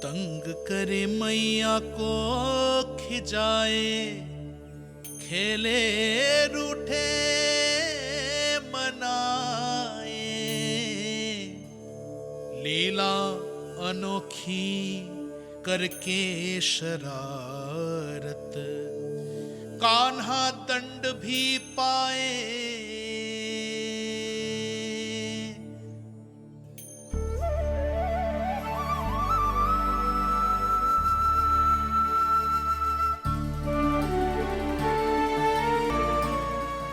तंग करे मैया को खिजाए, खेले रूठे मनाए, लीला अनोखी करके शरारत, कान्हा दंड भी पाए।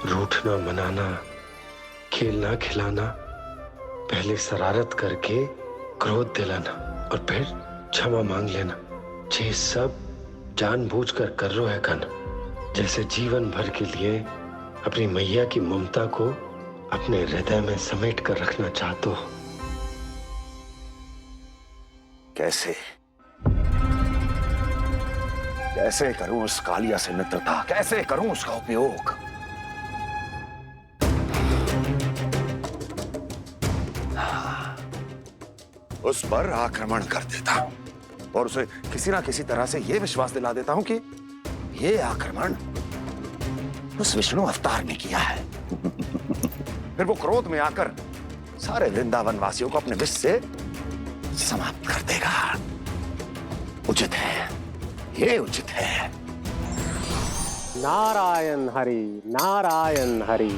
रूठना मनाना, खेलना खिलाना, पहले शरारत करके क्रोध दिलाना और फिर क्षमा मांग लेना, ये सब जानबूझकर कर रहे है कान्हा। जैसे जीवन भर के लिए अपनी मैया की ममता को अपने हृदय में समेट कर रखना चाहते हो। कैसे कैसे करूं उस कालिया से मित्रता, कैसे करूं उसका उपयोग? उस पर आक्रमण कर देता हूं और उसे किसी ना किसी तरह से यह विश्वास दिला देता हूं कि यह आक्रमण उस विष्णु अवतार ने किया है। फिर वो क्रोध में आकर सारे वृंदावन वासियों को अपने विष से समाप्त कर देगा। उचित है, ये उचित है। नारायण हरि, नारायण हरि।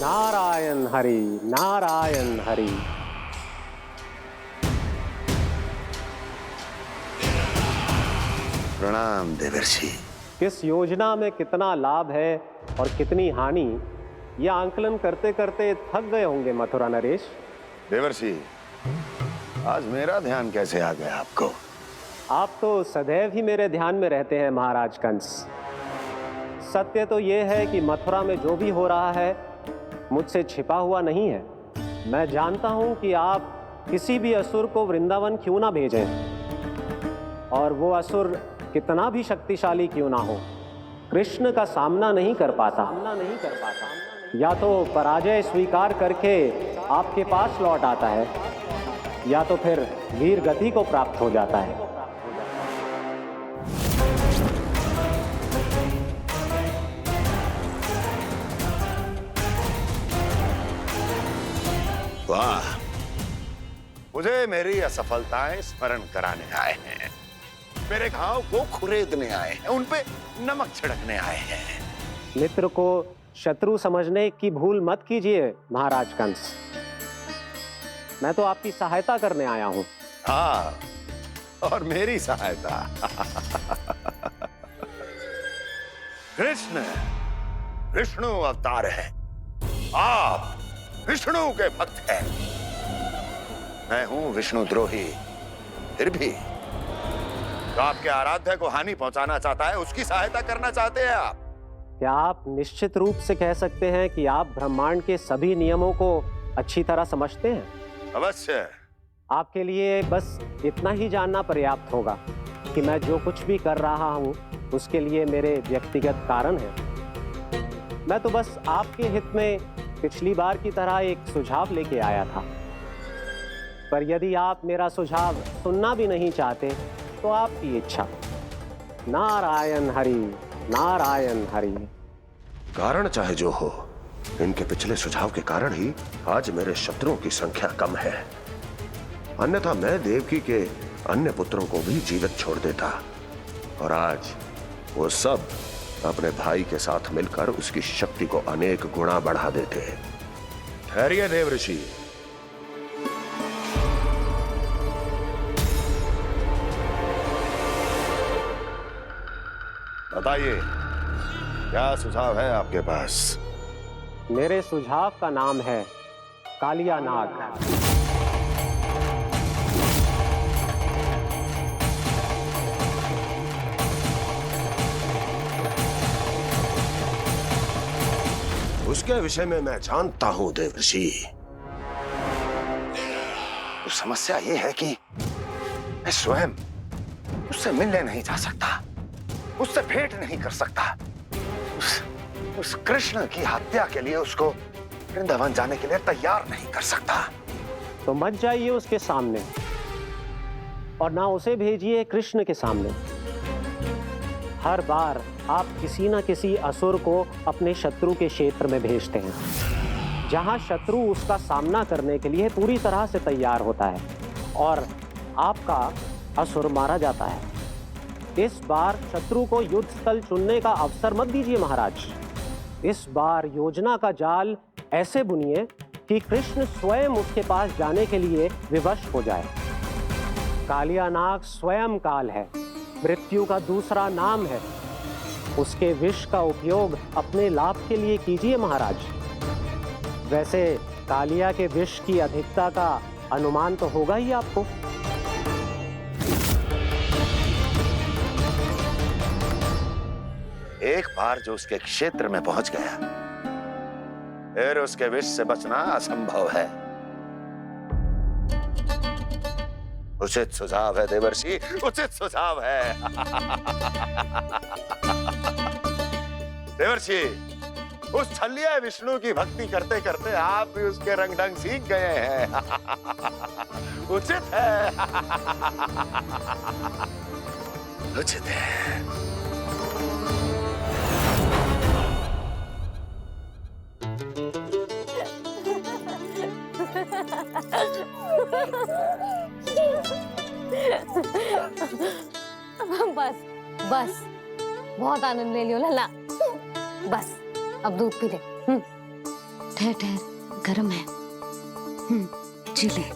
नारायण हरि, नारायण हरि। प्रणाम देवर्षि। किस योजना में कितना लाभ है और कितनी हानि, यह आंकलन करते करते थक गए होंगे मथुरा नरेश। देवर्षि, आज मेरा ध्यान कैसे आ गया आपको? आप तो सदैव ही मेरे ध्यान में रहते हैं महाराज कंस। सत्य तो यह है कि मथुरा में जो भी हो रहा है मुझसे छिपा हुआ नहीं है। मैं जानता हूं कि आप किसी भी असुर को वृंदावन क्यों ना भेजें, और वो असुर कितना भी शक्तिशाली क्यों ना हो, कृष्ण का सामना नहीं कर पाता। या तो पराजय स्वीकार करके आपके पास लौट आता है, या तो फिर वीर गति को प्राप्त हो जाता है। वाह, मुझे मेरी असफलताएं स्मरण कराने आए हैं, मेरे घाव को खुरेदने आए हैं, उन पे नमक छिड़कने आए हैं। मित्र को शत्रु समझने की भूल मत कीजिए महाराज कंस। मैं तो आपकी सहायता करने आया हूं। हाँ, और मेरी सहायता। कृष्ण विष्णु अवतार है, आप विष्णु के भक्त हैं। मैं हूं विष्णु द्रोही, फिर भी जो आपके आराध्य को हानि पहुंचाना चाहता है उसकी सहायता करना चाहते हैं आप। क्या आप निश्चित रूप से कह सकते हैं कि आप ब्रह्मांड के सभी नियमों को अच्छी तरह समझते हैं? अवश्य। आपके लिए बस इतना ही जानना पर्याप्त होगा कि मैं जो कुछ भी कर रहा हूं उसके लिए मेरे व्यक्तिगत कारण हैं। मैं तो बस आपके हित में पिछली बार की तरह एक सुझाव लेके आया था, पर यदि आप मेरा सुझाव सुनना भी नहीं चाहते तो आपकी इच्छा। नारायण हरि, नारायण हरि। कारण चाहे जो हो, इनके पिछले सुझाव के कारण ही आज मेरे शत्रुओं की संख्या कम है। अन्यथा मैं देवकी के अन्य पुत्रों को भी जीवित छोड़ देता, और आज वो सब अपने भाई के साथ मिलकर उसकी शक्ति को अनेक गुणा बढ़ा देते। ठहरिए देवऋषि। बताइए, क्या सुझाव है आपके पास? मेरे सुझाव का नाम है कालिया नाग। उसके विषय में मैं जानता हूं देवर्षि। तो समस्या यह है कि मैं स्वयं उससे मिलने नहीं जा सकता। उससे भेंट नहीं कर सकता। उस कृष्ण की हत्या के लिए उसको वृंदावन जाने के लिए तैयार नहीं कर सकता। तो मत जाइए उसके सामने और ना उसे भेजिए कृष्ण के सामने। हर बार आप किसी ना किसी असुर को अपने शत्रु के क्षेत्र में भेजते हैं, जहां शत्रु उसका सामना करने के लिए पूरी तरह से तैयार होता है और आपका असुर मारा जाता है। इस बार शत्रु को युद्ध स्थल चुनने का अवसर मत दीजिए महाराज। इस बार योजना का जाल ऐसे बुनिए कि कृष्ण स्वयं उसके पास जाने के लिए विवश हो जाए। कालियानाग स्वयं काल है, मृत्यु का दूसरा नाम है। उसके विष का उपयोग अपने लाभ के लिए कीजिए महाराज। वैसे कालिया के विष की अधिकता का अनुमान तो होगा ही आपको। एक बार जो उसके क्षेत्र में पहुंच गया, फिर उसके विष से बचना असंभव है। उचित सुझाव है देवर्षि, उचित सुझाव है। देवर्षि, उस छलिया विष्णु की भक्ति करते करते आप भी उसके रंग ढंग सीख गए हैं। उचित है। उचित है। बस बस, बहुत आनंद ले लियो लल्ला। बस अब दूध पी ले। ठहर ठहर, गर्म है। जी ले ले।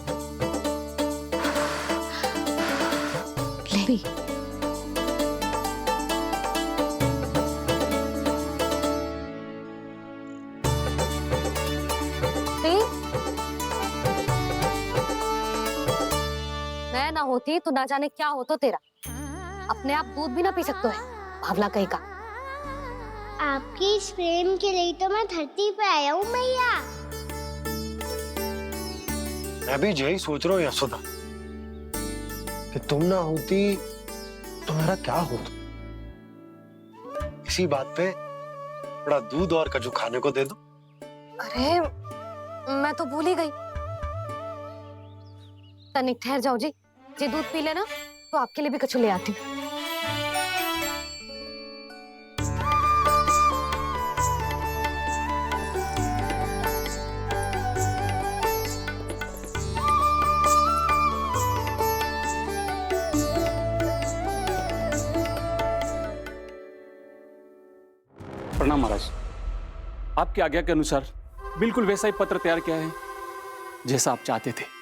मैं ना होती तो ना जाने क्या हो तो तेरा। अपने आप दूध भी ना पी सकते है, भावला कहीं का। आपकी इस प्रेम के लिए तो मैं धरती पे आया हूँ मैया। मैं भी यही सोच रहा हूँ यशोदा कि तुम ना होती तो मेरा क्या होता। इसी बात पे थोड़ा दूध और कजू खाने को दे दो। अरे मैं तो भूल ही गई। तनिक ठहर जाओ जी, दूध पी लेना तो आपके लिए भी कछु ले आती हूँ। प्रणाम महाराज। आपकी आज्ञा के अनुसार बिल्कुल वैसा ही पत्र तैयार किया है जैसा आप चाहते थे।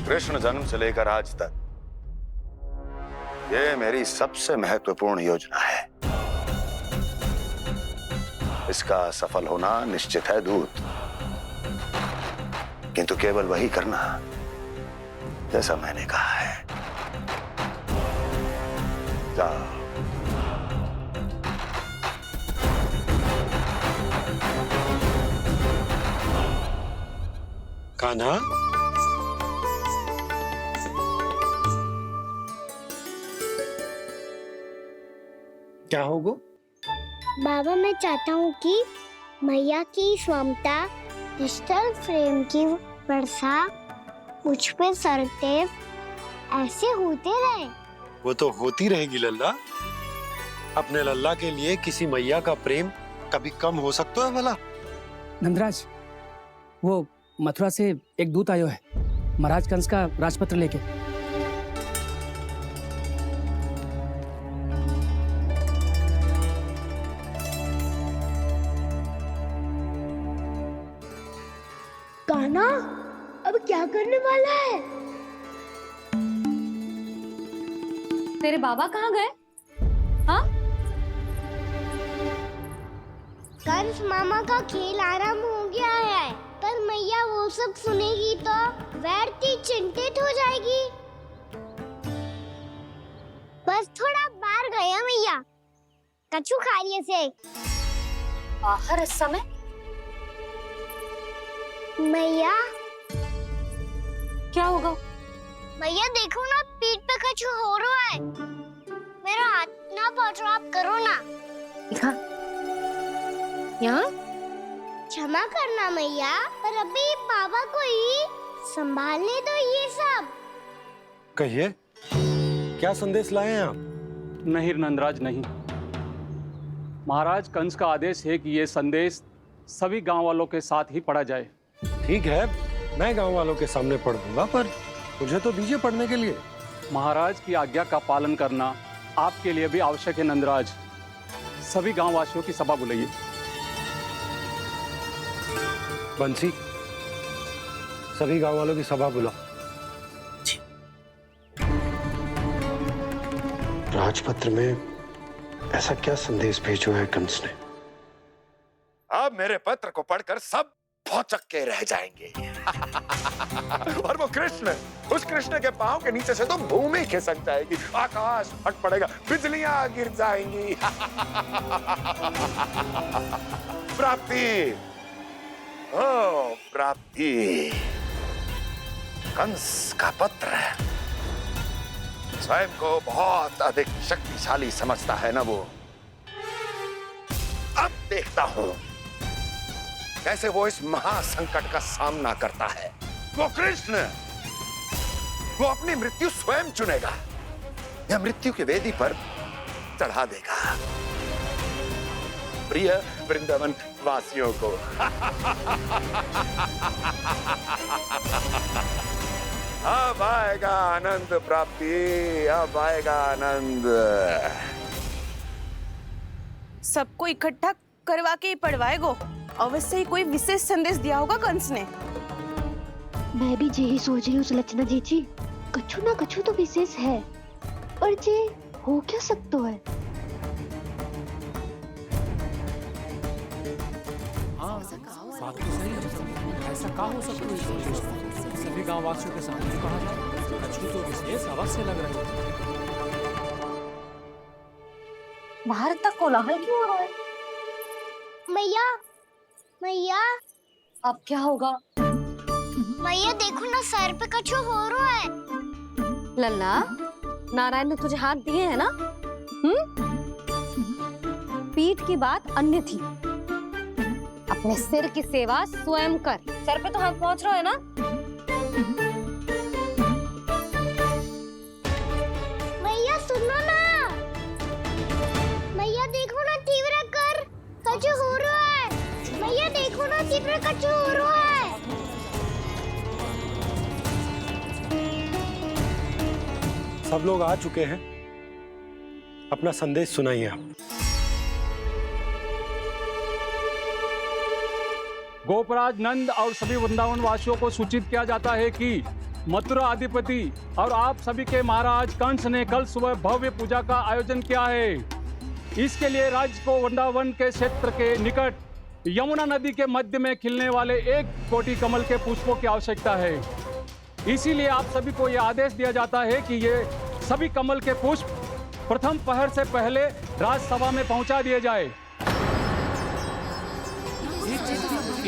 कृष्ण जन्म से लेकर आज तक ये मेरी सबसे महत्वपूर्ण योजना है। इसका सफल होना निश्चित है दूत, किंतु केवल वही करना जैसा मैंने कहा है। जाओ। कान्हा, क्या होगा? बाबा मैं चाहता हूँ कि मैया की ममता क्रिस्टल फ्रेम की वर्षा मुझ पे सरते ऐसे होते रहे। वो तो होती रहेगी लल्ला। अपने लल्ला के लिए किसी मैया का प्रेम कभी कम हो सकता है भला? नंदराज, वो मथुरा से एक दूत आयो है महाराज कंस का राजपत्र लेके। तेरे बाबा कहाँ गए? हाँ? कंस मामा का खेल आरंभ हो गया है, पर मैया वो सब सुनेगी तो व्यर्थ चिंतित हो जाएगी। बस थोड़ा बाहर गया मैया, कछु खा लिए से। बाहर इस समय? मैया क्या होगा? मैया देखो ना, पीठ पे कछु हो रहा है। मेरा हाथ ना पकड़ो, आप करो ना। दिखा। यहाँ? क्षमा करना मैया, पर अभी बाबा को ही संभालने दो ये सब। कहिए, क्या संदेश लाए हैं आप? नहीं नंदराज, नहीं। महाराज कंस का आदेश है कि ये संदेश सभी गांव वालों के साथ ही पढ़ा जाए। ठीक है, मैं गांव वालों के सामने पढ़ दूंगा, पर मुझे तो दीजिए पढ़ने के लिए। महाराज की आज्ञा का पालन करना आपके लिए भी आवश्यक है नंदराज। सभी गांव वासियों की सभा बुलाइए। बंसी, सभी गांव वालों की सभा बुलाओ। राजपत्र में ऐसा क्या संदेश भेजो है कंस ने? अब मेरे पत्र को पढ़कर सब भौचक के रह जाएंगे। और वो कृष्ण, उस कृष्ण के पांव के नीचे से तो भूमि खिसक जाएगी, आकाश फट पड़ेगा, बिजलियां गिर जाएंगी। प्राप्ति, ओ प्राप्ति, कंस का पत्र। स्वयं को बहुत अधिक शक्तिशाली समझता है ना वो। अब देखता हूं कैसे वो इस महासंकट का सामना करता है। वो कृष्ण, वो अपनी मृत्यु स्वयं चुनेगा या मृत्यु की वेदी पर चढ़ा देगा प्रिय वृंदावन वासियों को। अब आएगा आनंद प्राप्ति, अब आएगा आनंद। सबको इकट्ठा करवा के ही पढ़वाएगो। अवश्य ही कोई विशेष संदेश दिया होगा कंस ने। मैं भी यही सोच रही हूँ सुलक्षणा जीजी, कछु ना कछु तो विशेष है, पर जे हो क्या सकता है? हाँ, बात तो सही है। ऐसा क्या हो सकता है? सभी गांव वासियों के सामने पढ़ा जाए, कछु तो विशेष अवश्य लग रही है। बाहर तक कोलाहल क्यों हो रहा है? मैया, मैया, अब क्या होगा? मैया देखो ना, सर पे कछु हो रहा है। लल्ला, नारायण ने तुझे हाथ दिए हैं ना? पीठ की बात अन्य थी। अपने सिर की सेवा स्वयं कर। सर पे तो हाथ पहुंच रहा है ना? मैया सुनो ना, मैया देखो ना, तीव्र कर कछु हो रहा है। मैया देखो ना, तीव्र कछु हो रहा है। सब लोग आ चुके हैं, अपना संदेश सुनाइए आप। गोपराज नंद और सभी वृंदावन वासियों को सूचित किया जाता है कि मथुरा अधिपति और आप सभी के महाराज कंस ने कल सुबह भव्य पूजा का आयोजन किया है। इसके लिए राज्य को वृंदावन के क्षेत्र के निकट यमुना नदी के मध्य में खिलने वाले 1 कोटि कमल के पुष्पों की आवश्यकता है। इसीलिए आप सभी को यह आदेश दिया जाता है कि ये सभी कमल के पुष्प प्रथम पहर से पहले राजसभा में पहुंचा दिए जाए।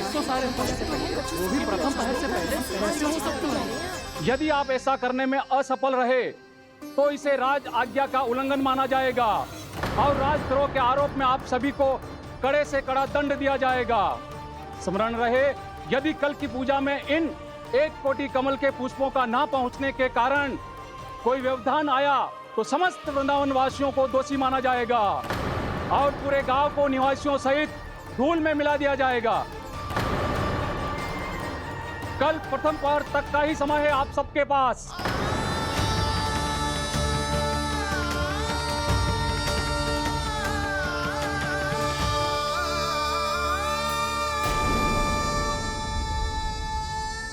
तो सारे वो भी प्रथम पहर से पहले कैसे हो सकते हैं? यदि आप ऐसा करने में असफल रहे तो इसे राज आज्ञा का उल्लंघन माना जाएगा और राजद्रोह के आरोप में आप सभी को कड़े से कड़ा दंड दिया जाएगा। स्मरण रहे, यदि कल की पूजा में इन 1 कोटि कमल के पुष्पों का ना पहुंचने के कारण कोई व्यवधान आया तो समस्त वृंदावन वासियों को दोषी माना जाएगा और पूरे गांव को निवासियों सहित धूल में मिला दिया जाएगा। कल प्रथम पहर तक का ही समय है आप सबके पास।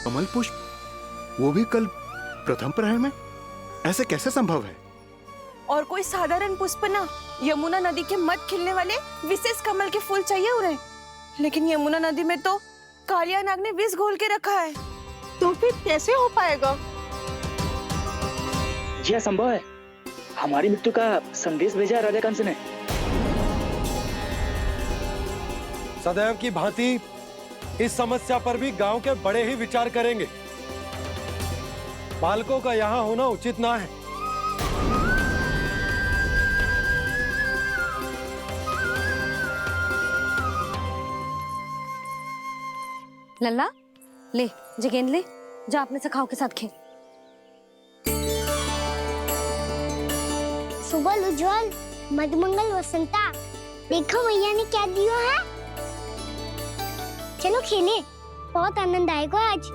कमल पुष्प, वो भी कल प्रथम प्रहर में? ऐसे कैसे संभव है? और कोई साधारण पुष्प ना, यमुना नदी के मत खिलने वाले विशेष कमल के फूल चाहिए उन्हें। लेकिन यमुना नदी में तो कालिया नाग ने विष घोल के रखा है, तो फिर कैसे हो पाएगा? जी संभव है। हमारी मृत्यु का संदेश भेजा राजा कंस ने। सदैव की भांति इस समस्या पर भी गांव के बड़े ही विचार करेंगे। बालकों का यहाँ होना उचित ना है। लल्ला ले, जे गेंद ले, जा अपने सखाओं के साथ खेल। सुबह उज्जवल, मधुमंगल वसंता, देखो मैया ने क्या दिया है। चलो खेले, बहुत आनंद आएगा आज।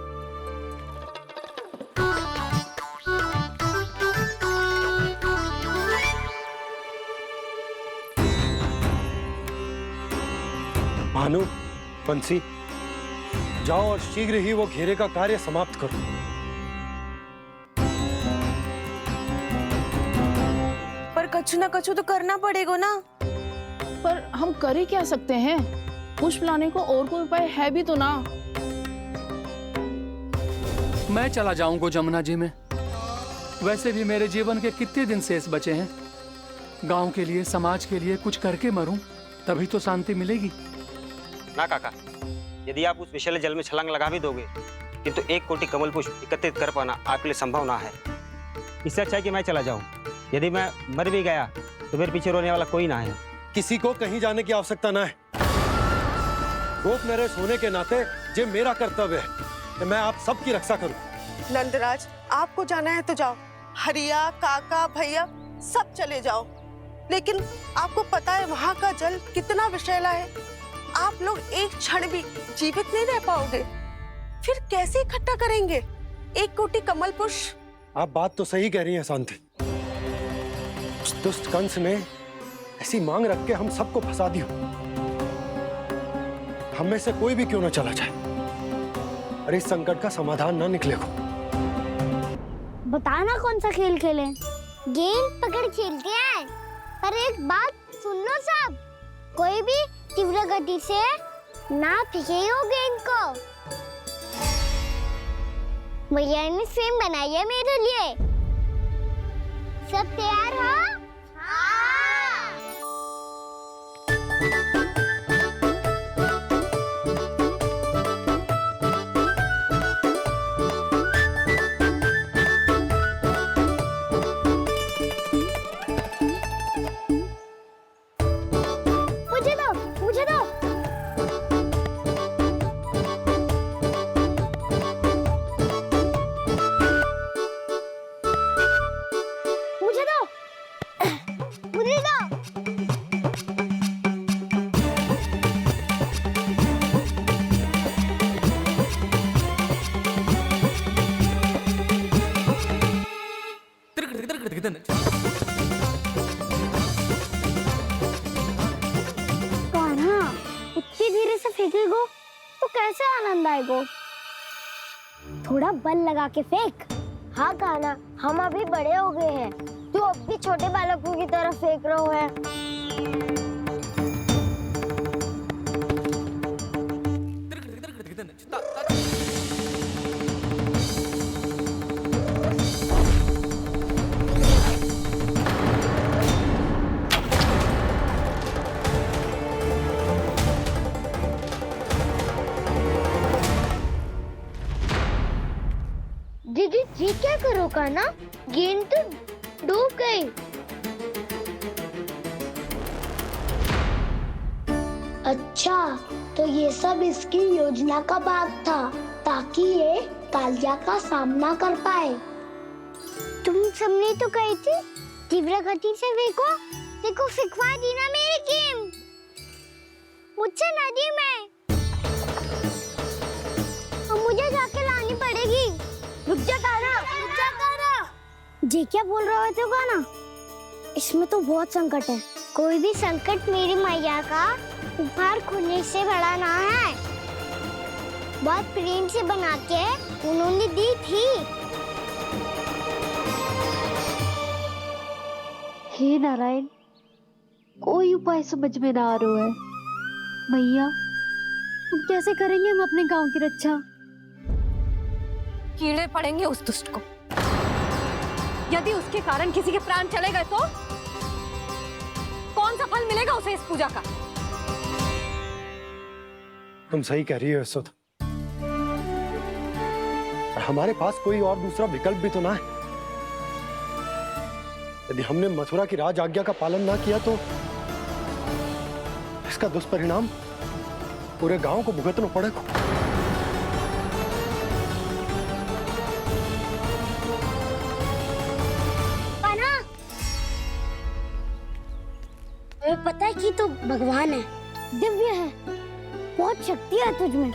भानु, बंसी, जाओ और शीघ्र ही वो घेरे का कार्य समाप्त करो। पर कछु ना कछु तो करना पड़ेगा ना। पर हम कर ही क्या सकते हैं? पुष्प लाने को और कोई उपाय है भी तो ना। मैं चला जाऊंगा जमुना जी में। वैसे भी मेरे जीवन के कितने दिन शेष बचे हैं। गांव के लिए, समाज के लिए कुछ करके मरूं, तभी तो शांति मिलेगी। ना काका, यदि आप उस विषैले जल में छलांग लगा भी दोगे, किंतु 1 कोटि कमल पुष्प एकत्रित कर पाना आपके लिए संभव ना है। इससे अच्छा है कि मैं चला जाऊं। यदि मैं मर भी गया तो मेरे पीछे रोने वाला कोई ना है। किसी को कहीं जाने की आवश्यकता ना है। गोप नरेश होने के नाते ये मेरा कर्तव्य है कि मैं आप सबकी रक्षा करूं। नंदराज, आपको जाना है तो जाओ। हरिया, काका, भैया सब चले जाओ। लेकिन आपको पता है वहाँ का जल कितना विषैला है। आप लोग एक क्षण भी जीवित नहीं रह पाओगे। फिर कैसे इकट्ठा करेंगे 1 कोटि कमल पुष्प? आप बात तो सही कह रही हैं शांति। उस दुष्ट कंस ने ऐसी मांग रख के हम सबको फंसा दिया। हम में से कोई भी क्यों ना चला जाए और इस संकट का समाधान ना निकले को। बताना कौन सा खेल खेलें? गेंद पकड़ खेलते हैं। पर एक बात सुन लो सब, कोई भी तीव्र गति से ना फेंकेगा गेंद को। मैया ने फ्रेम बनाई है मेरे लिए। सब तैयार हो? फेंकेगो तो कैसे आनंद आएगा? थोड़ा बल लगा के फेंक। हाँ कान्हा, हम अभी बड़े हो गए हैं, तू अब भी छोटे बालकों की तरह फेंक रहा है। दीदी जी क्या करो कान्हा, गेंद तो डूब गई। अच्छा, तो ये सब इसकी योजना का भाग था ताकि ये कालिया का सामना कर पाए। तुम सबने तो कही थी तीव्र गति से फेंको, देखो सिखवा दी ना मेरी गेम। मुझसे नदी में और मुझे जाके लानी पड़ेगी। रुक जा कान्हा, रुक जा कान्हा। जी क्या बोल रहे थे कान्हा? इसमें तो बहुत संकट है। कोई भी संकट मेरी मैया का उपहार खुलने से बड़ा ना है। बहुत प्रेम से बना के उन्होंने दी थी। हे नारायण, कोई उपाय समझ में ना आ रहा है। मैया, अब कैसे करेंगे हम अपने गांव की रक्षा? कीड़े पड़ेंगे उस दुष्ट को। यदि उसके कारण किसी के प्राण चले गए तो कौन सा फल मिलेगा उसे इस पूजा का? तुम सही कह रही हो यशोदा। और हमारे पास कोई और दूसरा विकल्प भी तो ना है। यदि हमने मथुरा की राज आज्ञा का पालन ना किया तो इसका दुष्परिणाम पूरे गांव को भुगतना पड़ेगा। कान्हा, हमें पता है कि तू भगवान है, दिव्य है, बहुत शक्ति है तुझमें,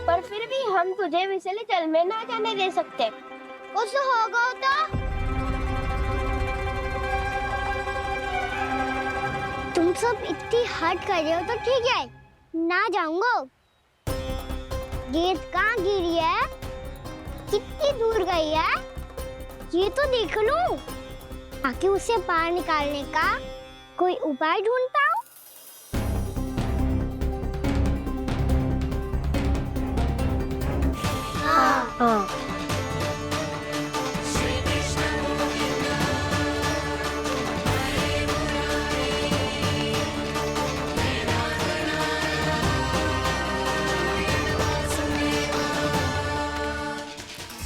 पर फिर भी हम तुझे विषैले जल में ना जाने दे सकते। कुछ होगा तो तुम सब इतनी हट कर रहे हो तो ठीक है, ना जाऊंगा। गेंद कहाँ गिरी है, कितनी दूर गई है, ये तो देख लूं, ताकि उसे बाहर निकालने का कोई उपाय ढूंढ पाऊं। हाँ।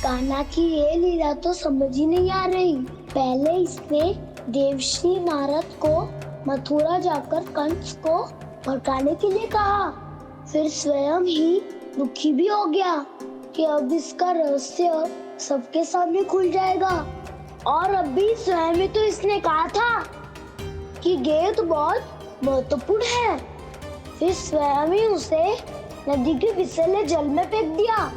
कान्हा की ये लीला तो समझ ही नहीं आ रही। पहले इसने देवश्री नारद को मथुरा जाकर कंस को भड़काने के लिए कहा, फिर स्वयं ही दुखी भी हो गया कि अब इसका रहस्य सबके सामने खुल जाएगा। और अभी स्वयं ही तो इसने कहा था कि गेंद बहुत महत्वपूर्ण है, फिर स्वयं ही उसे नदी के विषैले जल में फेंक दिया।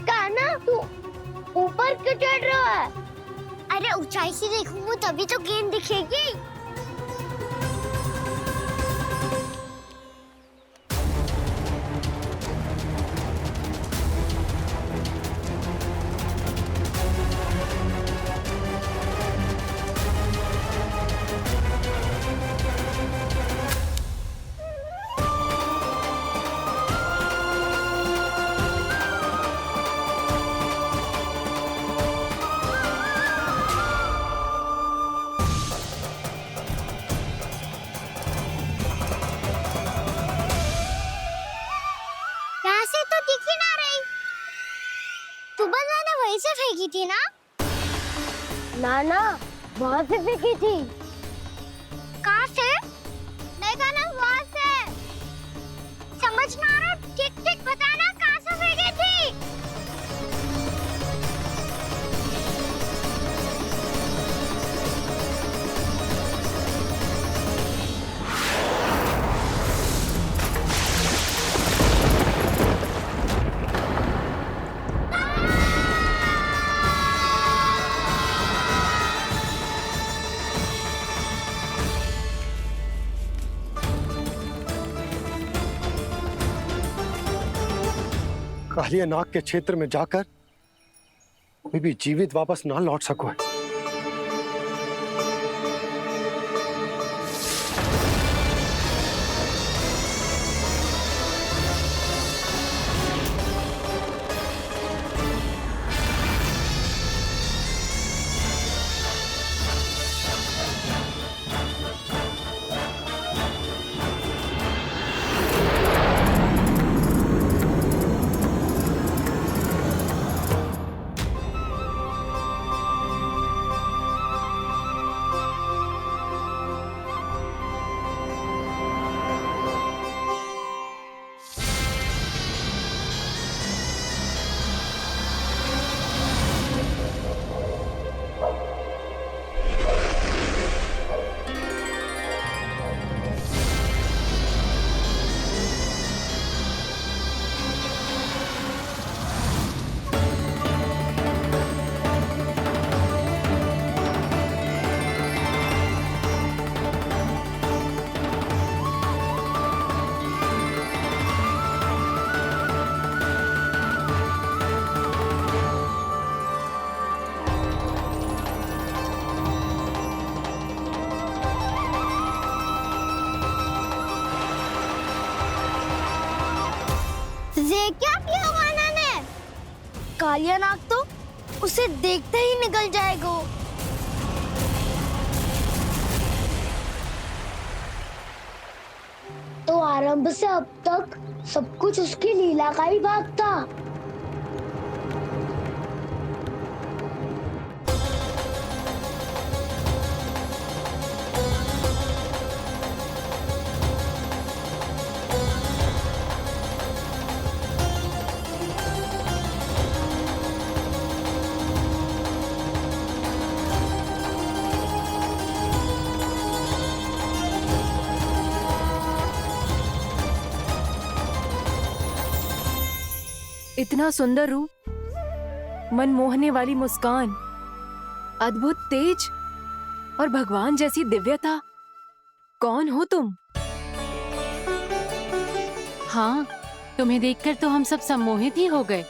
कान्हा, तू ऊपर क्यों चढ़ रहा है? अरे ऊंचाई से देखूंगा तभी तो गेंद दिखेगी। से फेंकी थी ना? ना, वहाँ से फेंकी थी। कहाँ से? नहीं कहना वहाँ से। समझ में आ रहा? ठीक बताना कहाँ से फेंकी थी? कालिया नाग के क्षेत्र में जाकर कोई भी जीवित वापस ना लौट सको है। कालिया नाग तो उसे देखते ही निकल जाएगा। तो आरंभ से अब तक सब कुछ उसकी लीला का ही भाग था। इतना सुंदर रूप, मन मोहने वाली मुस्कान, अद्भुत तेज और भगवान जैसी दिव्यता। कौन हो तुम? हाँ, तुम्हें देखकर तो हम सब सम्मोहित ही हो गए।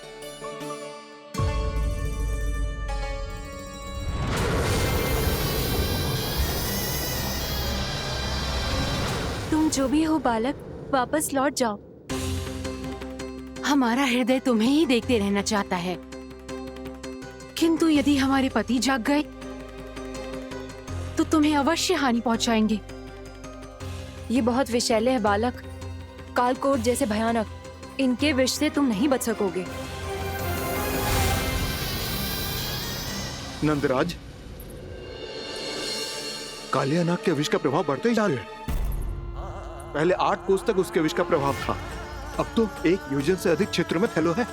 तुम जो भी हो बालक, वापस लौट जाओ। हमारा हृदय तुम्हें ही देखते रहना चाहता है, किंतु यदि हमारे पति जाग गए तो तुम्हें अवश्य हानि पहुंचाएंगे। ये बहुत विषैले है बालक, कालकोट जैसे भयानक। इनके विष से तुम नहीं बच सकोगे। नंदराज, कालिया नाग के विष का प्रभाव बढ़ते ही जा रहा है। पहले 8 कोस तक उसके विष का प्रभाव था, अब तो 1 योजन से अधिक क्षेत्र में फैलो है।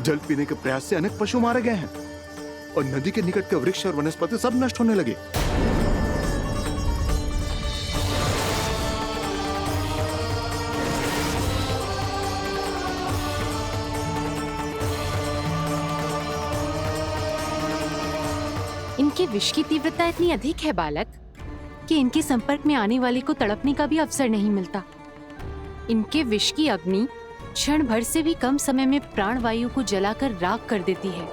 जल पीने के प्रयास से अनेक पशु मारे गए हैं और नदी के निकट के वृक्ष और वनस्पति सब नष्ट होने लगे। इनके विष की तीव्रता इतनी अधिक है बालक कि इनके संपर्क में आने वाले को तड़पने का भी अवसर नहीं मिलता। इनके विष की अग्नि क्षण भर से भी कम समय में प्राणवायु को जलाकर राख कर देती है।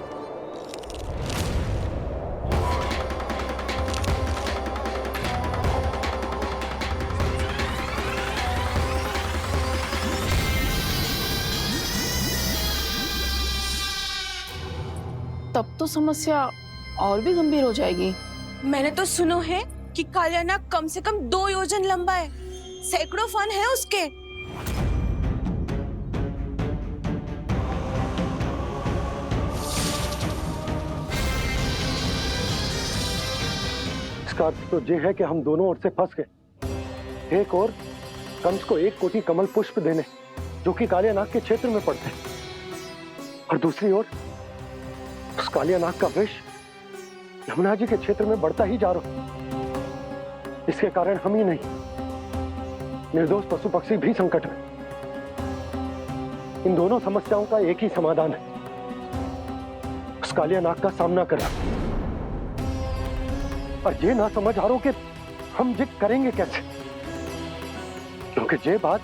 तब तो समस्या और भी गंभीर हो जाएगी। मैंने तो सुनो है कि कालिया नाग कम से कम 2 योजन लंबा है, सैकड़ों फन है उसके। इसका अर्थ तो ये है कि हम दोनों ओर से फंस गए। एक और कंस को 1 कोटि कमल पुष्प देने जो कि कालिया नाग के क्षेत्र में पड़ते हैं, और दूसरी ओर उस कालिया नाग का विष यमुना जी के क्षेत्र में बढ़ता ही जा रहा। इसके कारण हम ही नहीं, निर्दोष पशु पक्षी भी संकट में। इन दोनों समस्याओं का एक ही समाधान है, उस कालिया नाग का सामना करना। और ये ना समझ आ रहा कि हम ये करेंगे कैसे, क्योंकि ये बात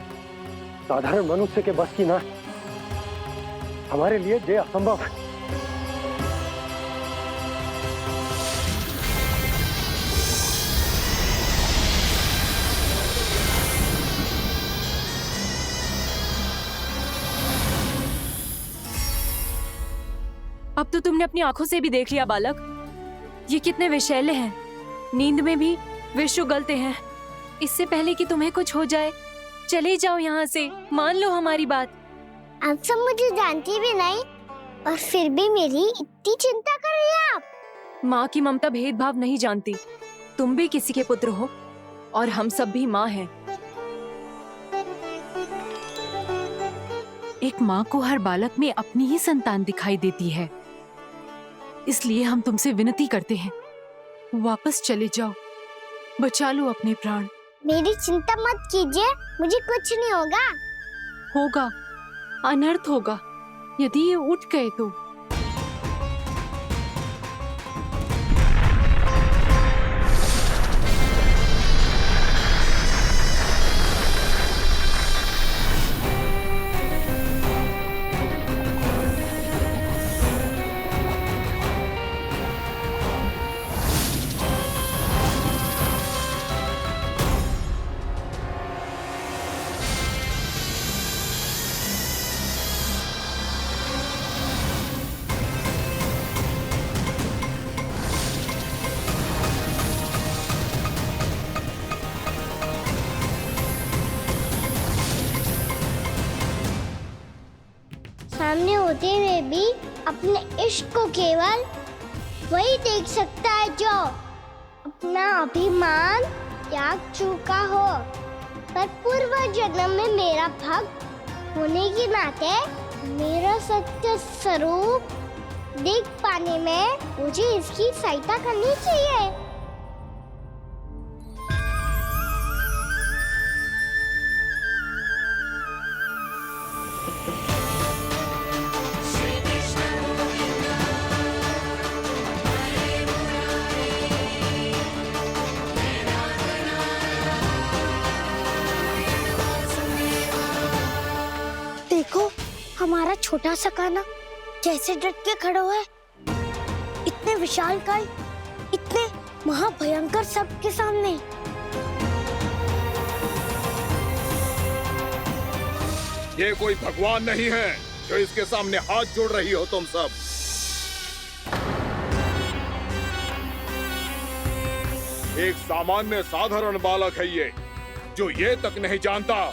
साधारण मनुष्य के बस की ना है। हमारे लिए ये असंभव है। अब तो तुमने अपनी आंखों से भी देख लिया बालक, ये कितने विषैले हैं। नींद में भी विष उगलते हैं। इससे पहले कि तुम्हें कुछ हो जाए, चले जाओ यहाँ से, मान लो हमारी बात। आप सब मुझे जानती भी नहीं और फिर भी मेरी इतनी चिंता कर रही हैं आप। माँ की ममता भेदभाव नहीं जानती। तुम भी किसी के पुत्र हो और हम सब भी माँ हैं। एक माँ को हर बालक में अपनी ही संतान दिखाई देती है, इसलिए हम तुमसे विनती करते हैं, वापस चले जाओ, बचा लो अपने प्राण। मेरी चिंता मत कीजिए, मुझे कुछ नहीं होगा। होगा, अनर्थ होगा यदि ये उठ गए तो। होते हुए भी अपने इश्क को केवल वही देख सकता है जो अपना अभिमान त्याग चुका हो। पर पूर्व जन्म में मेरा भक्त होने के नाते मेरा सत्य स्वरूप देख पाने में मुझे इसकी सहायता करनी चाहिए। देखो हमारा छोटा सा कान्हा कैसे डट के खड़ा हुआ है, इतने विशालकाय, इतने महाभयंकर सबके सामने। ये कोई भगवान नहीं है जो इसके सामने हाथ जोड़ रही हो तुम सब। एक सामान्य साधारण बालक है ये, जो ये तक नहीं जानता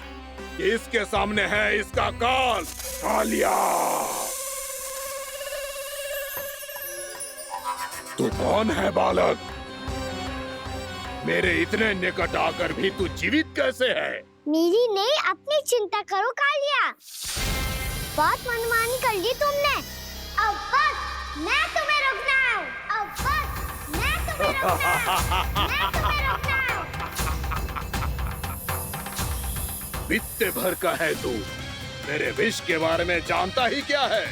कि इसके सामने है इसका काल, कालिया। तू कौन है बालक? मेरे इतने निकट आकर भी तू जीवित कैसे है? मेरी नहीं, अपनी चिंता करो कालिया। बहुत मनमानी कर ली तुमने। अब बस मैं तुम्हें रोकना हूँ। अब बस मैं तुम्हें रोकना हूँ। मैं तुम्हें रोकना हूँ। बित्ते भर का है तू, मेरे विष के बारे में जानता ही क्या है?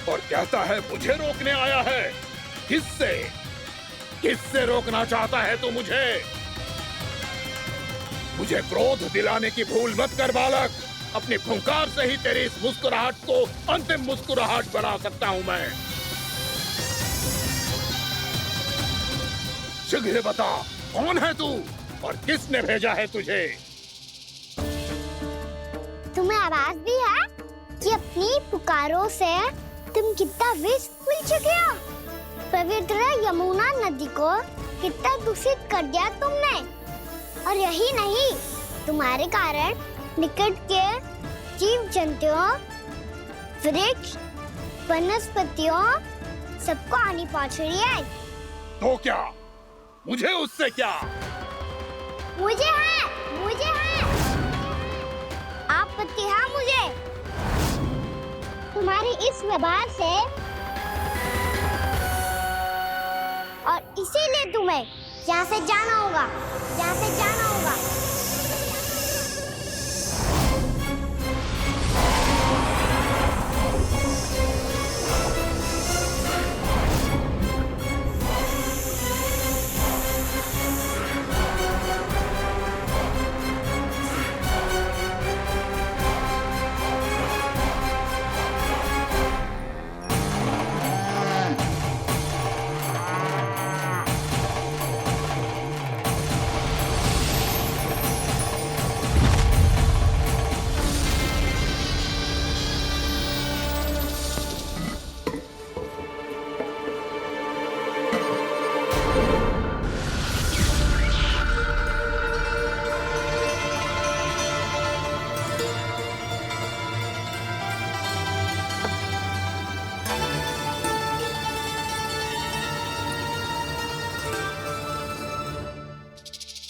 और कहता है मुझे रोकने आया है। किससे? किससे रोकना चाहता है तू मुझे? मुझे क्रोध दिलाने की भूल मत कर बालक। अपनी फुंकार से ही तेरी इस मुस्कुराहट को अंतिम मुस्कुराहट बना सकता हूं मैं। शीघ्र बता, कौन है तू और किसने भेजा है तुझे? तुम्हें आवाज दी है कि अपनी पुकारों से तुम कितना विष भूल चुके हो। पवित्र यमुना नदी को कितना दूषित कर दिया तुमने। और यही नहीं, तुम्हारे कारण निकट के जीव जंतुओं, वृक्ष, वनस्पतियों सबको हानि पहुंच रही है। तो क्या? मुझे उससे क्या? मुझे है आपत्ति है मुझे तुम्हारी इस व्यवहार से, और इसीलिए तुम्हें यहाँ से जाना होगा। यहाँ से जाना होगा।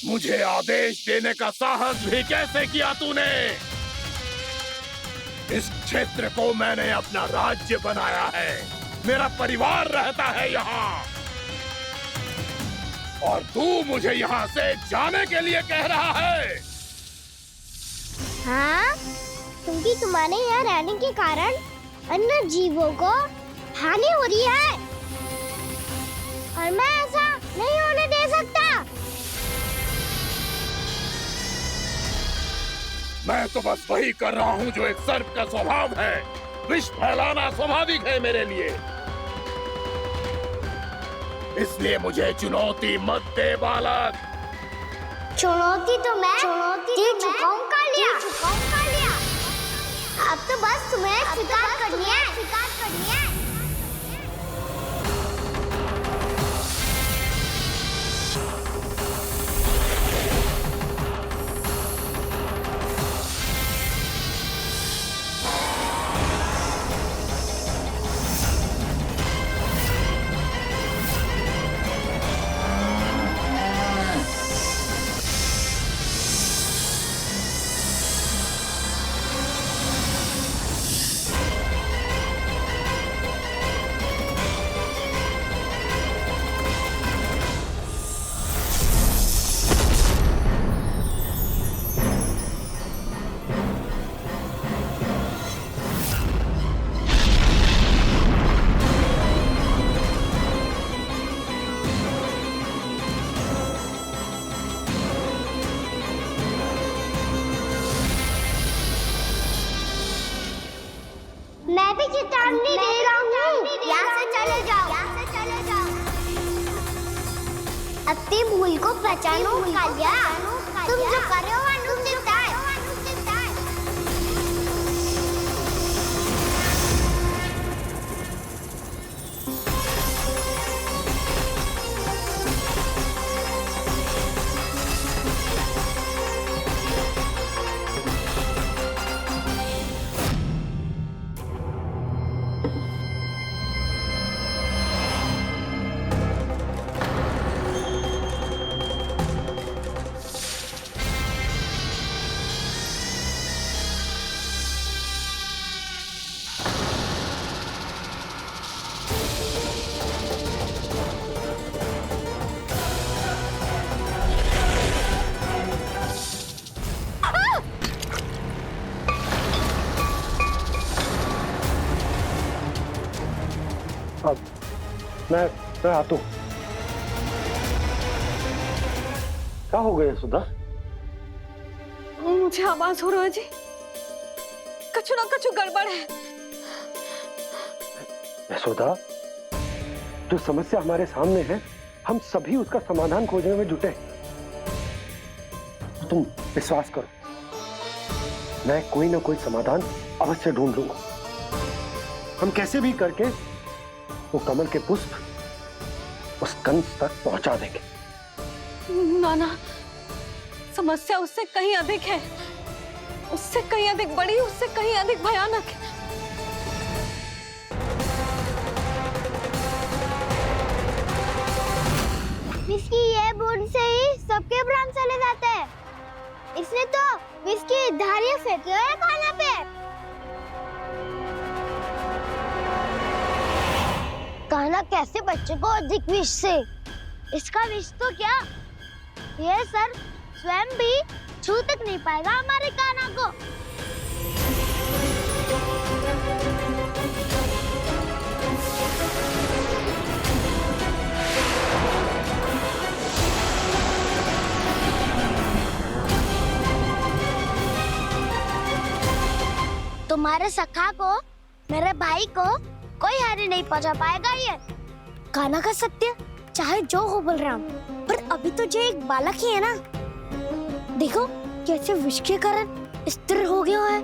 मुझे आदेश देने का साहस भी कैसे किया तूने? इस क्षेत्र को मैंने अपना राज्य बनाया है, मेरा परिवार रहता है यहाँ, और तू मुझे यहाँ से जाने के लिए कह रहा है? हाँ, क्योंकि तुम्हारे यहाँ रहने के कारण अन्य जीवों को हानि हो रही है, और मैं ऐसा नहीं होने दे सकता। मैं तो बस वही कर रहा हूँ जो एक सर्प का स्वभाव है। विष फैलाना स्वाभाविक है मेरे लिए, इसलिए मुझे चुनौती मत दे बालक। चुनौती तो मैं दे चुका हूँ कालिया। अब तो बस तुम्हें स्वीकार करनी है। अपनी भूल को पहचानो कालिया। तुम जो कर रहे हो अनुचित है। मैं आता हूं। क्या हो गया सुधा? मुझे आवाज हो रहा है जी, कछु ना कछु गड़बड़ है। यशोदा, जो समस्या हमारे सामने है, हम सभी उसका समाधान खोजने में जुटे। तो तुम विश्वास करो, मैं कोई ना कोई समाधान अवश्य ढूंढ लूंगा। हम कैसे भी करके वो कमल के पुष्प उस कंस तक पहुंचा देंगे। नाना, समस्या उससे कहीं अधिक है, उससे कहीं अधिक बड़ी, उससे कहीं अधिक भयानक है। विस्की ये बूंद से ही सबके प्राण चले जाते हैं। इसने तो विस्की धारियां फेंकी है खाना पे। कान्हा कैसे बच्चे को अधिक विष से? इसका विष तो क्या, ये सर स्वयं भी छू तक नहीं पाएगा हमारे कान्हा को। तुम्हारे सखा को, मेरे भाई को कोई हानि नहीं पहुंचा पाएगा। ये कान्हा का सत्य चाहे जो हो बलराम, पर अभी तो जो एक बालक ही है ना। देखो कैसे विष के कारण स्थिर हो गया है।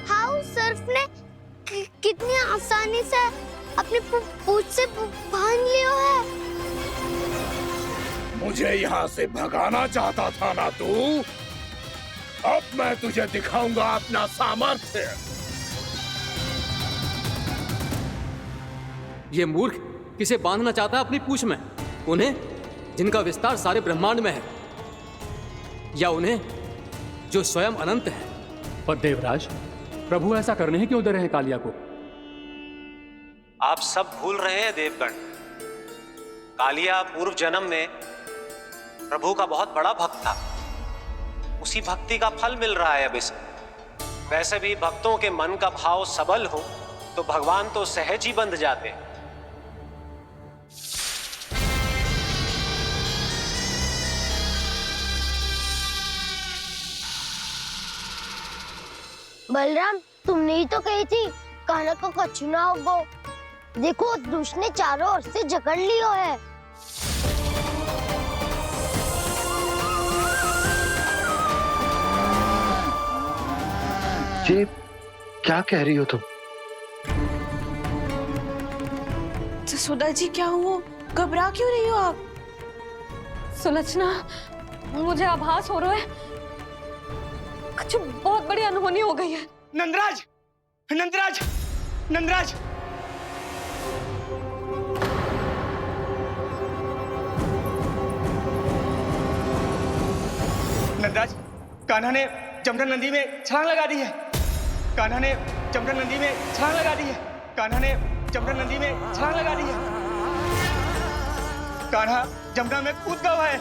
हाउ सर्फ ने कितनी आसानी से अपनी पूंछ से बांध लिया है। मुझे यहाँ से भगाना चाहता था ना तू? अब मैं तुझे दिखाऊंगा अपना सामर्थ्य। ये मूर्ख किसे बांधना चाहता है अपनी पूंछ में? उन्हें जिनका विस्तार सारे ब्रह्मांड में है, या उन्हें जो स्वयं अनंत है? पर देवराज, प्रभु ऐसा करने ही क्यों दे रहे हैं कालिया को? आप सब भूल रहे हैं देवगण। कालिया पूर्व जन्म में प्रभु का बहुत बड़ा भक्त था। उसी भक्ति का फल मिल रहा है अब इसे। वैसे भी भक्तों के मन का भाव सबल हो तो भगवान तो सहज ही बंध जाते हैं। बलराम, तुमने ही तो कही थी कान्हा को कछु ना होगो। देखो उस दुष्ट ने चारों ओर से जकड़ लियो है। ये क्या कह रही हो तुम? जसोदा जी, क्या हुआ? घबरा क्यों रही हो आप? सुलक्षणा, मुझे आभास हो रहा है कुछ बहुत बड़ी अनहोनी हो गई है। नंदराज, नंदराज, नंदराज! नंदराज, कान्हा ने जमना नदी में छलांग लगा दी है। कान्हा ने जमना नदी में छलांग लगा दी है। कान्हा ने जमना नदी में छलांग लगा दी है। कान्हा जमना में कूद गया है।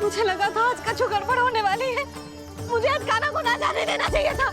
मुझे लगा था आज कछु गड़बड़ होने वाली है। मुझे आज कान्हा को ना जाने देना चाहिए था।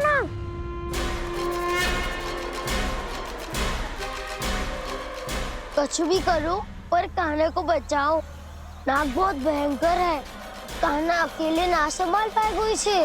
ना। कुछ भी करो पर कान्हा को बचाओ। नाग बहुत भयंकर है, कान्हा अकेले ना संभाल पाएगा इसे।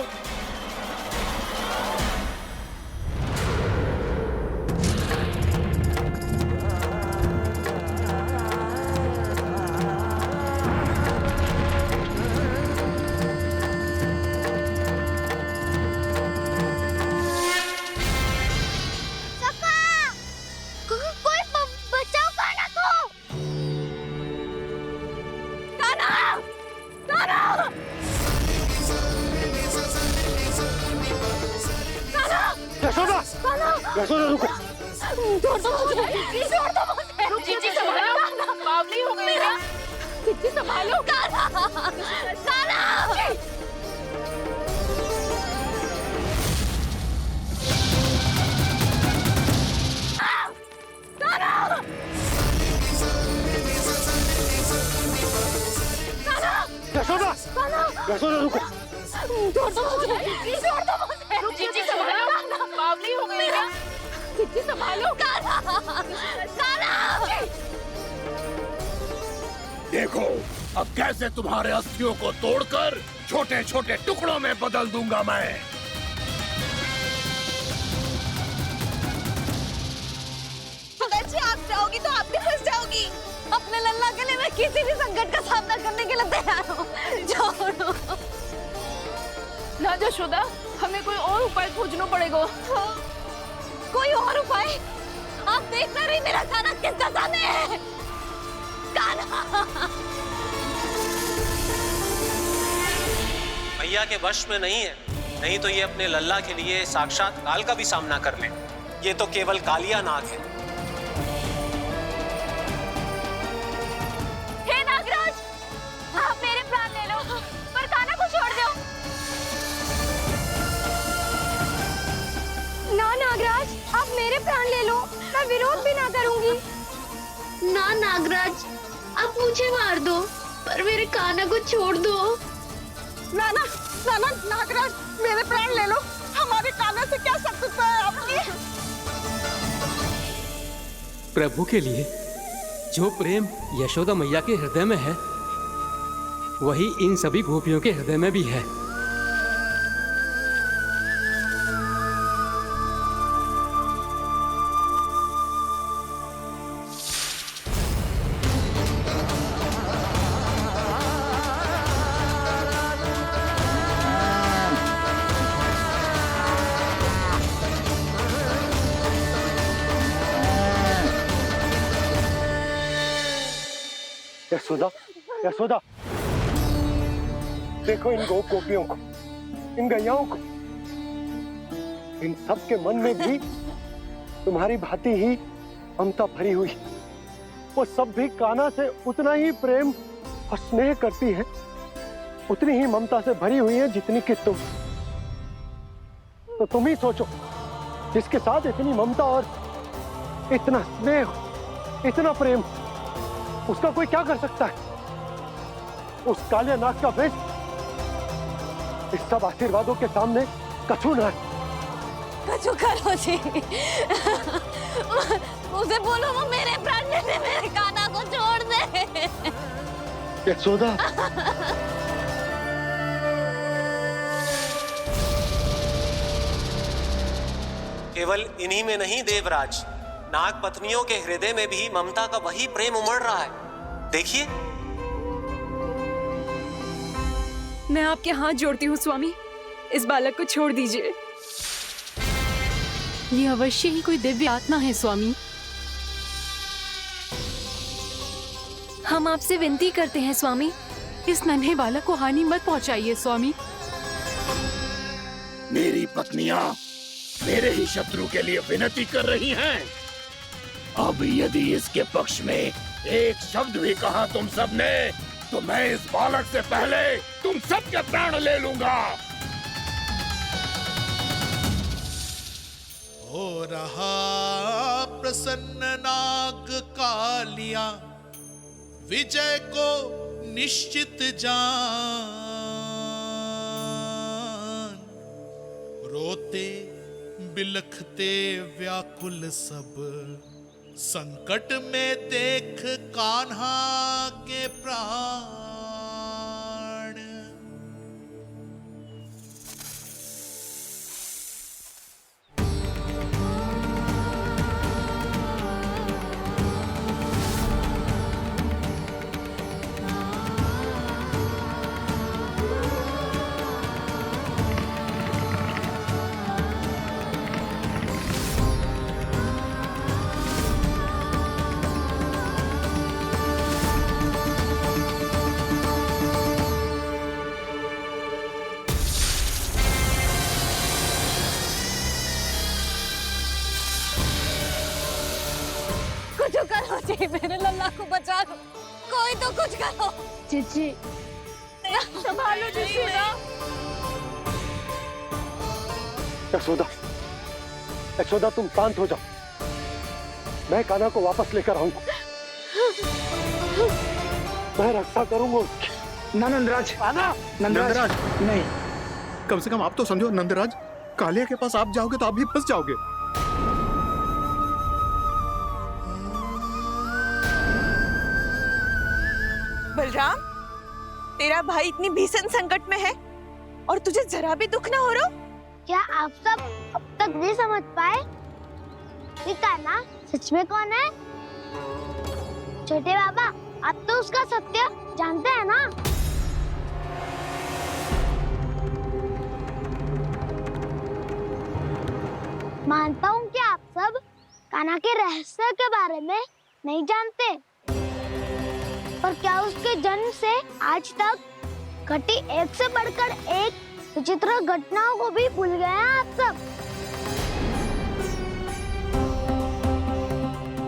यशोदा रुको। छोड़ दो मुझे, प्लीज छोड़ दो मुझे। जीजी संभालो, बावली हो गई है। जीजी संभालो। यशोदा, यशोदा रुको। छोड़ दो मुझे, प्लीज छोड़ दो मुझे। जीजी संभालो, बावली हो गई है। जीजी संभालो। देखो अब कैसे तुम्हारे अस्थियों को तोड़कर छोटे छोटे टुकड़ों में बदल दूंगा मैं। अगर जी आप जाओगी तो आप भी फंस जाओगी। अपने लल्ला के लिए मैं किसी भी संकट का सामना करने के लिए तैयार हूँ। छोड़ो ना यशोदा, हमें कोई और उपाय खोजना पड़ेगा। कोई और उपाय? आप देख ना रही मेरा कान्हा किस दशा में है। कान्हा मैया के वश में नहीं है, नहीं तो ये अपने लल्ला के लिए साक्षात काल का भी सामना कर ले। ये तो केवल कालिया नाग है। हे नागराज, आप मेरे प्राण ले लो पर कान्हा को छोड़ दो। ना नागराज, आप मेरे प्राण ले लो, मैं विरोध भी ना करूंगी। ना नागराज, आप मुझे मार दो पर मेरे कान्हा को छोड़ दो। ना ना ना ना नागराज, मेरे प्राण ले लो। हमारे कान्हा से क्या शत्रुता है आपकी? प्रभु के लिए जो प्रेम यशोदा मैया के हृदय में है, वही इन सभी गोपियों के हृदय में भी है। यशोदा, यशोदा, देखो इन गोपियों को, इन गैयाओं को। इन सब के मन में भी तुम्हारी भांति ही ममता भरी हुई। वो सब भी कान्हा से उतना ही प्रेम और स्नेह करती है, उतनी ही ममता से भरी हुई है जितनी कि तुम। तो तुम ही सोचो, जिसके साथ इतनी ममता और इतना स्नेह, इतना प्रेम, उसका कोई क्या कर सकता है? उस काले नाग का वृक्ष इस सब आशीर्वादों के सामने कछु न है। कछु करो जी। उसे बोलो वो मेरे प्राण ले ले, मेरे कान्हा को छोड़ दे। यशोदा, केवल इन्हीं में नहीं देवराज, नाग पत्नियों के हृदय में भी ममता का वही प्रेम उमड़ रहा है। देखिए। मैं आपके हाथ जोड़ती हूँ स्वामी, इस बालक को छोड़ दीजिए। ये अवश्य ही कोई दिव्य आत्मा है स्वामी। हम आपसे विनती करते हैं स्वामी, इस नन्हे बालक को हानि मत पहुंचाइए स्वामी। मेरी पत्नियां मेरे ही शत्रु के लिए विनती कर रही हैं। अब यदि इसके पक्ष में एक शब्द भी कहा तुम सबने, तो मैं इस बालक से पहले तुम सबके प्राण ले लूंगा। हो रहा प्रसन्न नाग कालिया, विजय को निश्चित जान। रोते बिलखते व्याकुल सब, संकट में देख कान्हा के प्राण। कुछ करो जी, मेरे लल्ला को बचा लो, कोई तो कुछ करो। जीजी संभालो जीजी ना। यशोदा, यशोदा तुम शांत हो जाओ, मैं कान्हा को वापस लेकर आऊंगा, मैं रक्षा करूंगा उसकी। ना नंदराज, नंदराज नहीं। कम से कम आप तो समझो नंदराज, कालिया के पास आप जाओगे तो आप भी फंस जाओगे। बलराम, तेरा भाई इतनी भीषण संकट में है और तुझे जरा भी दुख ना हो रहा? क्या आप सब अब तक नहीं समझ पाए कि कान्हा सच में कौन है? छोटे बाबा, आप तो उसका सत्य जानते हैं ना? मानता हूँ कि आप सब कान्हा के रहस्य के बारे में नहीं जानते, पर क्या उसके जन्म से आज तक घटी एक से बढ़कर एक विचित्र घटनाओं को भी भूल गए हैं आप सब?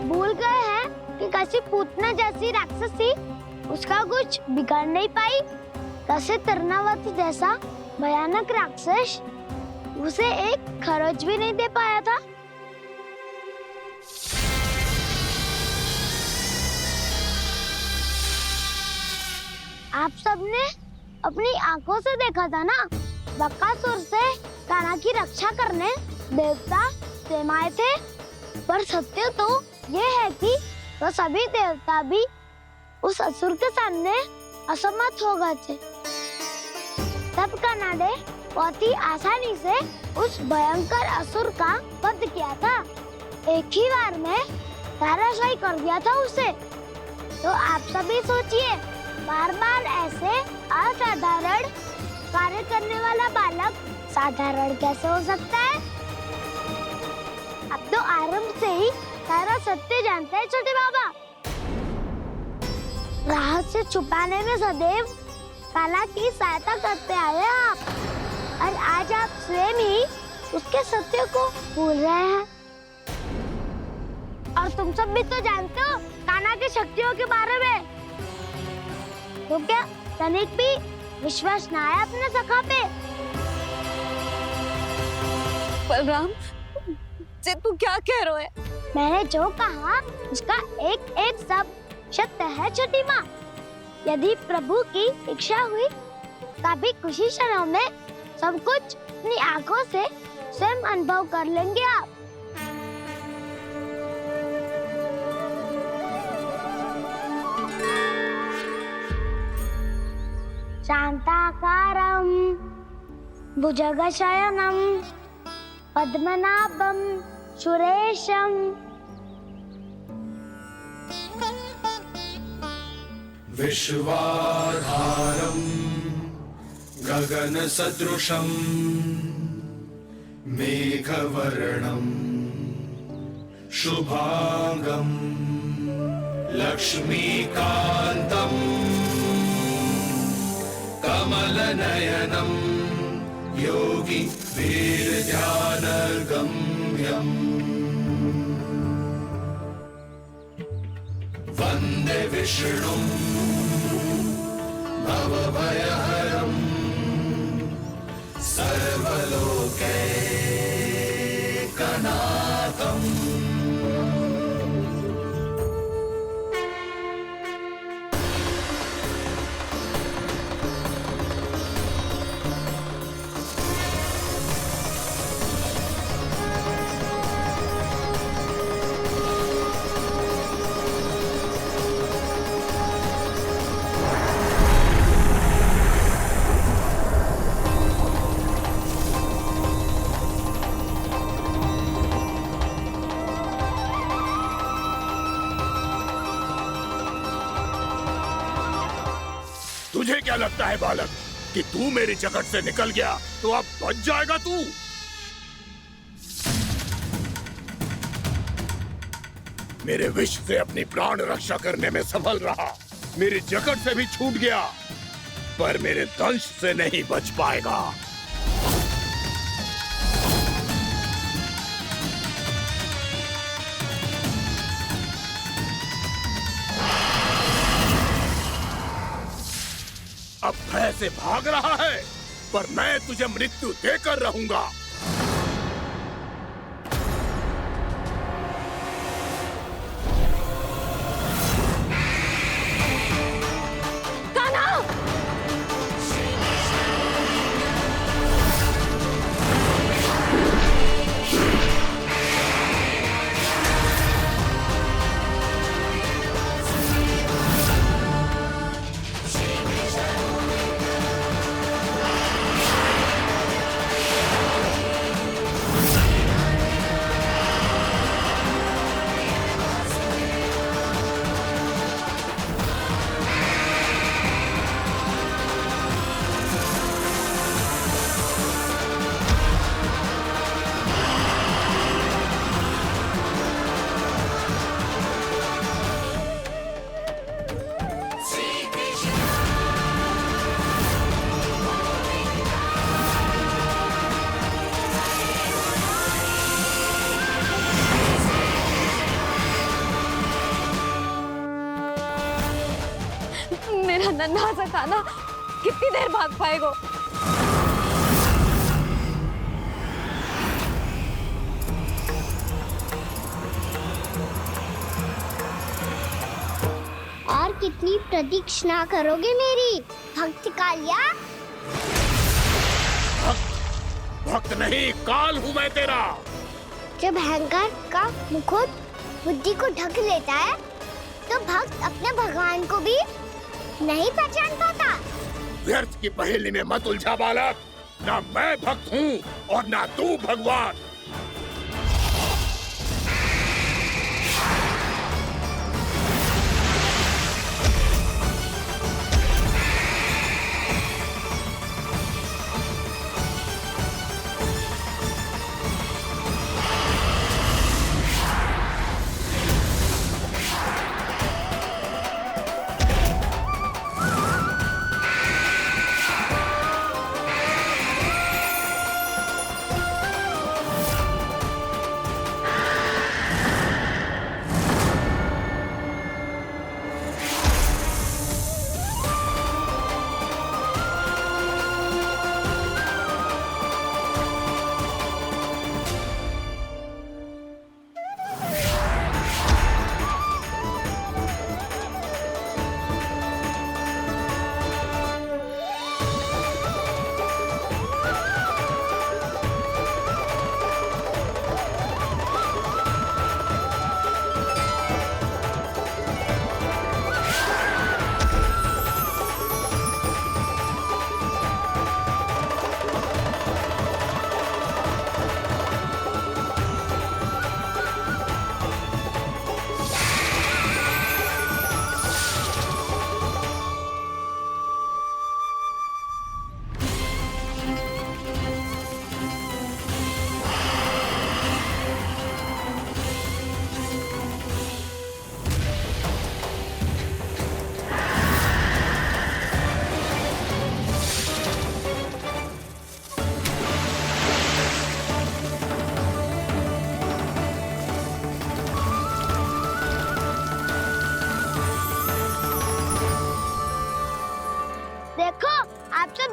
भूल गए हैं कि कैसी पूतना जैसी राक्षसी उसका कुछ बिगाड़ नहीं पाई, कैसे तरनावती जैसा भयानक राक्षस उसे एक खरोच भी नहीं दे पाया था। आप सबने अपनी आंखों से देखा था ना, बकासुर से कान्हा की रक्षा करने देवता स्वयं आए थे, पर सत्य तो ये है कि वो सभी देवता भी उस असुर के सामने असमर्थ हो गए थे। तब कान्हा ने बहुत ही आसानी से उस भयंकर असुर का वध किया था, एक ही बार में धराशायी कर दिया था उसे। तो आप सभी सोचिए, बार बार ऐसे असाधारण कार्य करने वाला बालक साधारण कैसे हो सकता है? अब तो आरंभ से ही सारा सत्य जानते हैं छोटे बाबा। रहस्य छुपाने में सदैव कान्हा की सहायता करते आए हैं आप, और आज आप स्वयं ही उसके सत्य को भूल रहे हैं। और तुम सब भी तो जानते हो कान्हा की शक्तियों के बारे में, तो क्या तनिक भी विश्वास न आया अपने सखा पे? बलराम जी, तू क्या कह रहे है? मैंने जो कहा उसका एक एक शब्द सत्य है छोटी माँ। यदि प्रभु की इच्छा हुई तभी कुछ ही क्षणों में सब कुछ अपनी आंखों से स्वयं अनुभव कर लेंगे आप। शांताकारं भुजगशयनं पद्मनाभं सुरेशं विश्वाधारं गगनसदृशं मेघवर्णं शुभांगं लक्ष्मीकान्तं कमलनयनं योगी वीरध्यानगम्यम् वन्दे विष्णुं भवभयहरं सर्वलोकैकनाथम् तुझे क्या लगता है बालक कि तू मेरी जगत से निकल गया तो अब बच जाएगा तू? मेरे विष से अपनी प्राण रक्षा करने में सफल रहा, मेरी जगत से भी छूट गया, पर मेरे दंश से नहीं बच पाएगा। अब भय से भाग रहा है, पर मैं तुझे मृत्यु देकर रहूंगा। मेरा नन्हा सा कान्हा कितनी देर भाग पाएगा? और कितनी प्रतीक्षा करोगे मेरी भक्त कालिया? भक्त नहीं, काल हूं मैं तेरा। जब अहंकार का मुकुट बुद्धि को ढक लेता है तो भक्त अपने भगवान को भी नहीं पहचान पाता। व्यर्थ की पहेली में मत उलझा बालक, ना मैं भक्त हूँ और ना तू भगवान।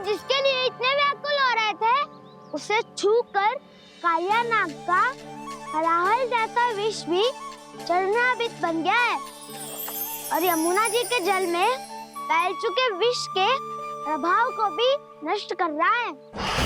जिसके लिए इतने व्याकुल हो रहे थे, उसे छूकर कालिया नाग का हलाहल जैसा विष भी चरणामृत बन गया है और यमुना जी के जल में फैल चुके विष के प्रभाव को भी नष्ट कर रहा है।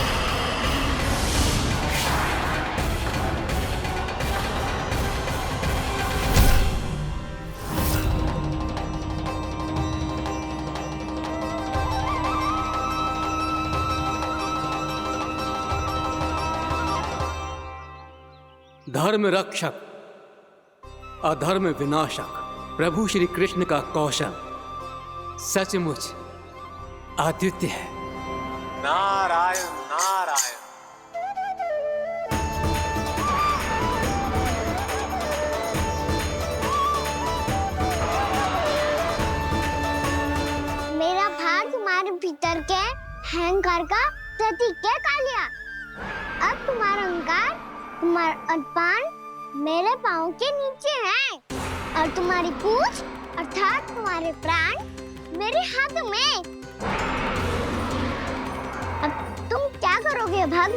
धर्म रक्षक, अधर्म विनाशक प्रभु श्री कृष्ण का कौशल सचमुच अद्वितीय है। नारायण नारायण। मेरा भाग तुम्हारे भीतर के अहंकार का प्रतीक है कालिया। अब तुम्हारा अहंकार, तुम्हारा अभिमान मेरे पाँव के नीचे है और तुम्हारी पूंछ अर्थात तुम्हारे प्राण मेरे हाथ में। अब तुम क्या करोगे भाग?